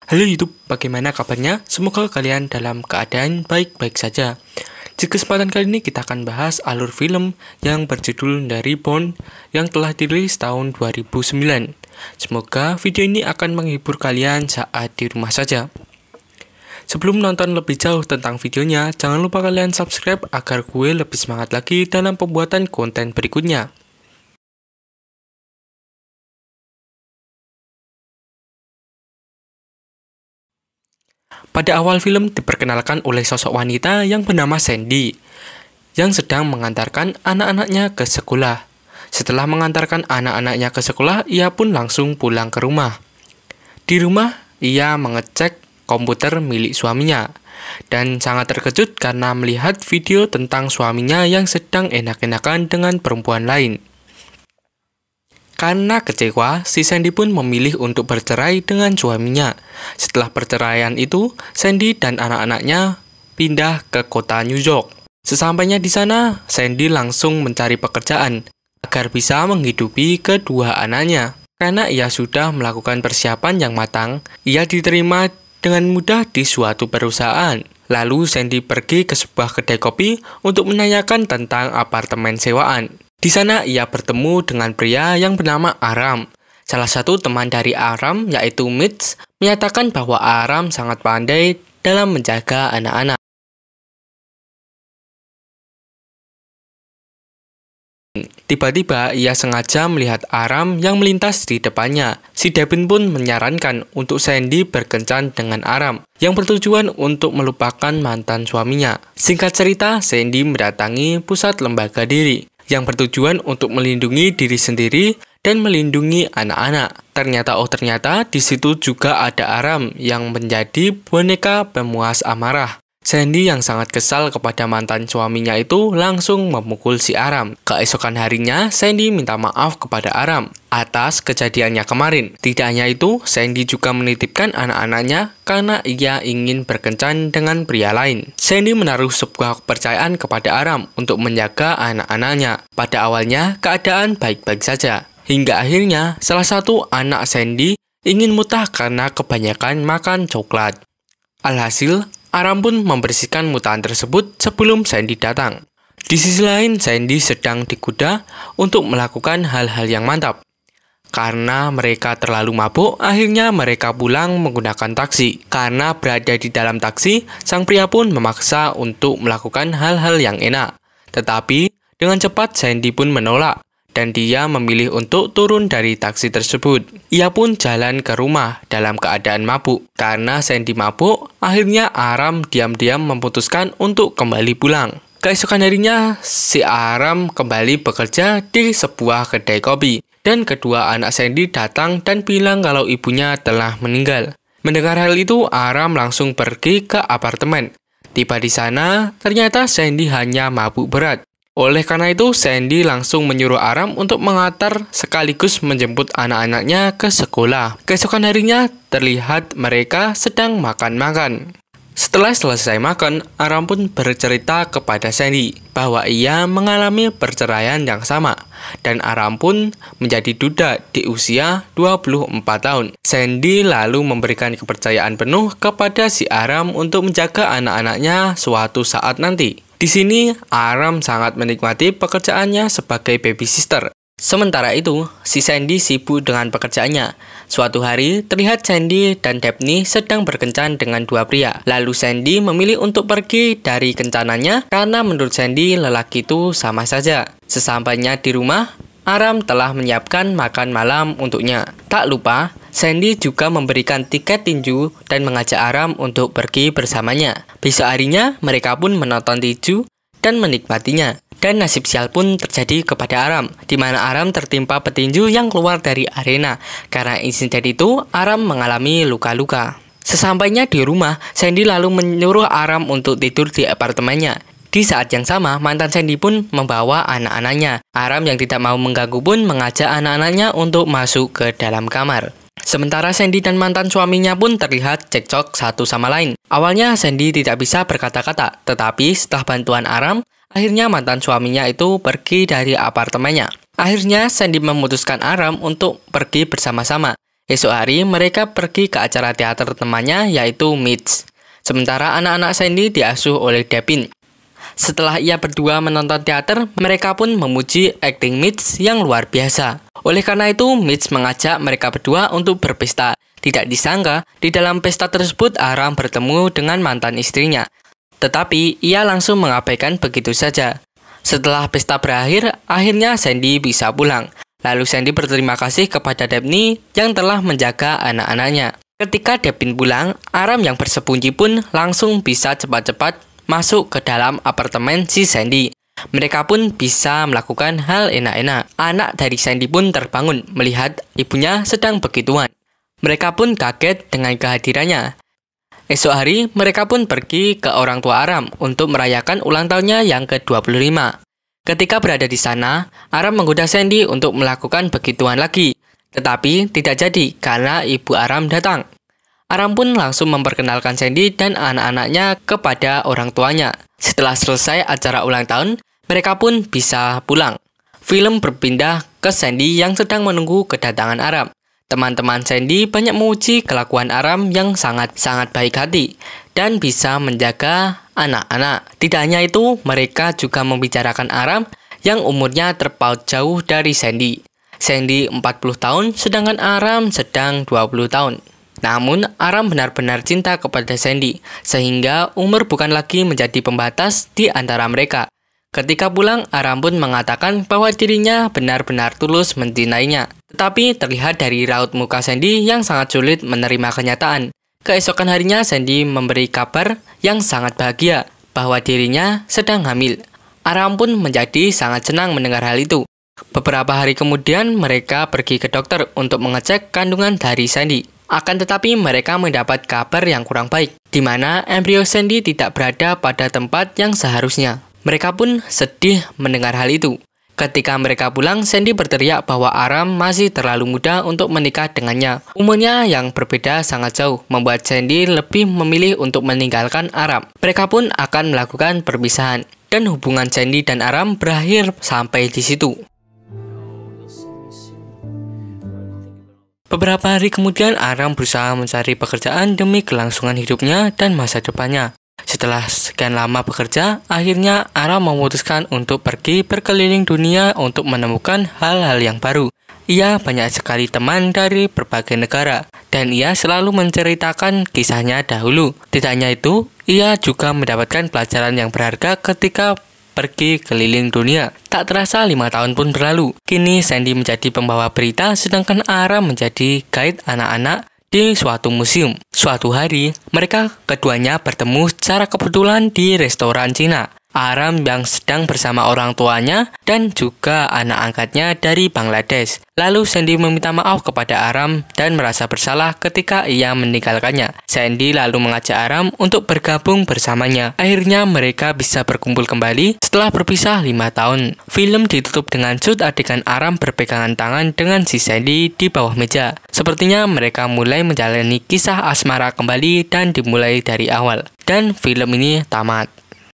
Halo YouTube, bagaimana kabarnya? Semoga kalian dalam keadaan baik-baik saja. Di kesempatan kali ini kita akan bahas alur film yang berjudul Dari Bond yang telah dirilis tahun 2009. Semoga video ini akan menghibur kalian saat di rumah saja. Sebelum nonton lebih jauh tentang videonya, jangan lupa kalian subscribe agar gue lebih semangat lagi dalam pembuatan konten berikutnya. Pada awal film diperkenalkan oleh sosok wanita yang bernama Sandy, yang sedang mengantarkan anak-anaknya ke sekolah. Setelah mengantarkan anak-anaknya ke sekolah, ia pun langsung pulang ke rumah. Di rumah, ia mengecek komputer milik suaminya, dan sangat terkejut karena melihat video tentang suaminya yang sedang enak-enakan dengan perempuan lain. Karena kecewa, si Sandy pun memilih untuk bercerai dengan suaminya. Setelah perceraian itu, Sandy dan anak-anaknya pindah ke kota New York. Sesampainya di sana, Sandy langsung mencari pekerjaan agar bisa menghidupi kedua anaknya. Karena ia sudah melakukan persiapan yang matang, ia diterima dengan mudah di suatu perusahaan. Lalu Sandy pergi ke sebuah kedai kopi untuk menanyakan tentang apartemen sewaan. Di sana ia bertemu dengan pria yang bernama Aram. Salah satu teman dari Aram, yaitu Mitch, menyatakan bahwa Aram sangat pandai dalam menjaga anak-anak. Tiba-tiba ia sengaja melihat Aram yang melintas di depannya. Si Devin pun menyarankan untuk Sandy berkencan dengan Aram, yang bertujuan untuk melupakan mantan suaminya. Singkat cerita, Sandy mendatangi pusat lembaga diri yang bertujuan untuk melindungi diri sendiri dan melindungi anak-anak. Ternyata di situ juga ada Aram yang menjadi boneka pemuas amarah. Sandy yang sangat kesal kepada mantan suaminya itu langsung memukul si Aram. Keesokan harinya, Sandy minta maaf kepada Aram atas kejadiannya kemarin. Tidak hanya itu, Sandy juga menitipkan anak-anaknya karena ia ingin berkencan dengan pria lain. Sandy menaruh sebuah kepercayaan kepada Aram untuk menjaga anak-anaknya. Pada awalnya, keadaan baik-baik saja. Hingga akhirnya, salah satu anak Sandy ingin muntah karena kebanyakan makan coklat. Alhasil, Aram pun membersihkan mutahan tersebut sebelum Sandy datang. Di sisi lain, Sandy sedang dikuda untuk melakukan hal-hal yang mantap. Karena mereka terlalu mabuk, akhirnya mereka pulang menggunakan taksi. Karena berada di dalam taksi, sang pria pun memaksa untuk melakukan hal-hal yang enak. Tetapi, dengan cepat Sandy pun menolak, dan dia memilih untuk turun dari taksi tersebut. Ia pun jalan ke rumah dalam keadaan mabuk. Karena Sandy mabuk, akhirnya Aram diam-diam memutuskan untuk kembali pulang. Keesokan harinya, si Aram kembali bekerja di sebuah kedai kopi. Dan kedua anak Sandy datang dan bilang kalau ibunya telah meninggal. Mendengar hal itu, Aram langsung pergi ke apartemen. Tiba di sana, ternyata Sandy hanya mabuk berat. Oleh karena itu, Sandy langsung menyuruh Aram untuk mengantar sekaligus menjemput anak-anaknya ke sekolah. Keesokan harinya, terlihat mereka sedang makan-makan. Setelah selesai makan, Aram pun bercerita kepada Sandy bahwa ia mengalami perceraian yang sama. Dan Aram pun menjadi duda di usia 24 tahun. Sandy lalu memberikan kepercayaan penuh kepada si Aram untuk menjaga anak-anaknya suatu saat nanti. Di sini, Aram sangat menikmati pekerjaannya sebagai babysitter. Sementara itu, si Sandy sibuk dengan pekerjaannya. Suatu hari, terlihat Sandy dan Daphne sedang berkencan dengan dua pria. Lalu Sandy memilih untuk pergi dari kencanannya karena menurut Sandy lelaki itu sama saja. Sesampainya di rumah, Aram telah menyiapkan makan malam untuknya. Tak lupa, Sandy juga memberikan tiket tinju dan mengajak Aram untuk pergi bersamanya. Besok harinya, mereka pun menonton tinju dan menikmatinya. Dan nasib sial pun terjadi kepada Aram, di mana Aram tertimpa petinju yang keluar dari arena. Karena insiden itu, Aram mengalami luka-luka. Sesampainya di rumah, Sandy lalu menyuruh Aram untuk tidur di apartemennya. Di saat yang sama, mantan Sandy pun membawa anak-anaknya. Aram yang tidak mau mengganggu pun mengajak anak-anaknya untuk masuk ke dalam kamar. Sementara Sandy dan mantan suaminya pun terlihat cekcok satu sama lain. Awalnya Sandy tidak bisa berkata-kata, tetapi setelah bantuan Aram, akhirnya mantan suaminya itu pergi dari apartemennya. Akhirnya Sandy memutuskan Aram untuk pergi bersama-sama. Esok hari, mereka pergi ke acara teater temannya yaitu Mitch. Sementara anak-anak Sandy diasuh oleh Devin. Setelah ia berdua menonton teater, mereka pun memuji akting Mitch yang luar biasa. Oleh karena itu, Mitch mengajak mereka berdua untuk berpesta. Tidak disangka, di dalam pesta tersebut Aram bertemu dengan mantan istrinya. Tetapi, ia langsung mengabaikan begitu saja. Setelah pesta berakhir, akhirnya Sandy bisa pulang. Lalu Sandy berterima kasih kepada Daphne yang telah menjaga anak-anaknya. Ketika Devin pulang, Aram yang bersembunyi pun langsung bisa cepat-cepat masuk ke dalam apartemen si Sandy. Mereka pun bisa melakukan hal enak-enak. Anak dari Sandy pun terbangun melihat ibunya sedang begituan. Mereka pun kaget dengan kehadirannya. Esok hari, mereka pun pergi ke orang tua Aram untuk merayakan ulang tahunnya yang ke-25. Ketika berada di sana, Aram menggoda Sandy untuk melakukan begituan lagi. Tetapi tidak jadi karena ibu Aram datang. Aram pun langsung memperkenalkan Sandy dan anak-anaknya kepada orang tuanya. Setelah selesai acara ulang tahun, mereka pun bisa pulang. Film berpindah ke Sandy yang sedang menunggu kedatangan Aram. Teman-teman Sandy banyak memuji kelakuan Aram yang sangat-sangat baik hati dan bisa menjaga anak-anak. Tidak hanya itu, mereka juga membicarakan Aram yang umurnya terpaut jauh dari Sandy. Sandy 40 tahun, sedangkan Aram sedang 20 tahun. Namun, Aram benar-benar cinta kepada Sandy, sehingga umur bukan lagi menjadi pembatas di antara mereka. Ketika pulang, Aram pun mengatakan bahwa dirinya benar-benar tulus mencintainya. Tetapi terlihat dari raut muka Sandy yang sangat sulit menerima kenyataan. Keesokan harinya, Sandy memberi kabar yang sangat bahagia bahwa dirinya sedang hamil. Aram pun menjadi sangat senang mendengar hal itu. Beberapa hari kemudian, mereka pergi ke dokter untuk mengecek kandungan dari Sandy. Akan tetapi mereka mendapat kabar yang kurang baik, di mana embrio Sandy tidak berada pada tempat yang seharusnya. Mereka pun sedih mendengar hal itu. Ketika mereka pulang, Sandy berteriak bahwa Aram masih terlalu muda untuk menikah dengannya. Umurnya yang berbeda sangat jauh, membuat Sandy lebih memilih untuk meninggalkan Aram. Mereka pun akan melakukan perpisahan, dan hubungan Sandy dan Aram berakhir sampai di situ. Beberapa hari kemudian, Aram berusaha mencari pekerjaan demi kelangsungan hidupnya dan masa depannya. Setelah sekian lama bekerja, akhirnya Aram memutuskan untuk pergi berkeliling dunia untuk menemukan hal-hal yang baru. Ia banyak sekali teman dari berbagai negara, dan ia selalu menceritakan kisahnya dahulu. Tidak hanya itu, ia juga mendapatkan pelajaran yang berharga ketika pergi keliling dunia. Tak terasa 5 tahun pun berlalu. Kini Sandy menjadi pembawa berita, sedangkan Aram menjadi guide anak-anak di suatu museum. Suatu hari, mereka keduanya bertemu secara kebetulan di restoran Cina. Aram yang sedang bersama orang tuanya dan juga anak angkatnya dari Bangladesh. Lalu Sandy meminta maaf kepada Aram dan merasa bersalah ketika ia meninggalkannya. Sandy lalu mengajak Aram untuk bergabung bersamanya. Akhirnya mereka bisa berkumpul kembali setelah berpisah 5 tahun. Film ditutup dengan shoot adegan Aram berpegangan tangan dengan si Sandy di bawah meja. Sepertinya mereka mulai menjalani kisah asmara kembali dan dimulai dari awal. Dan film ini tamat.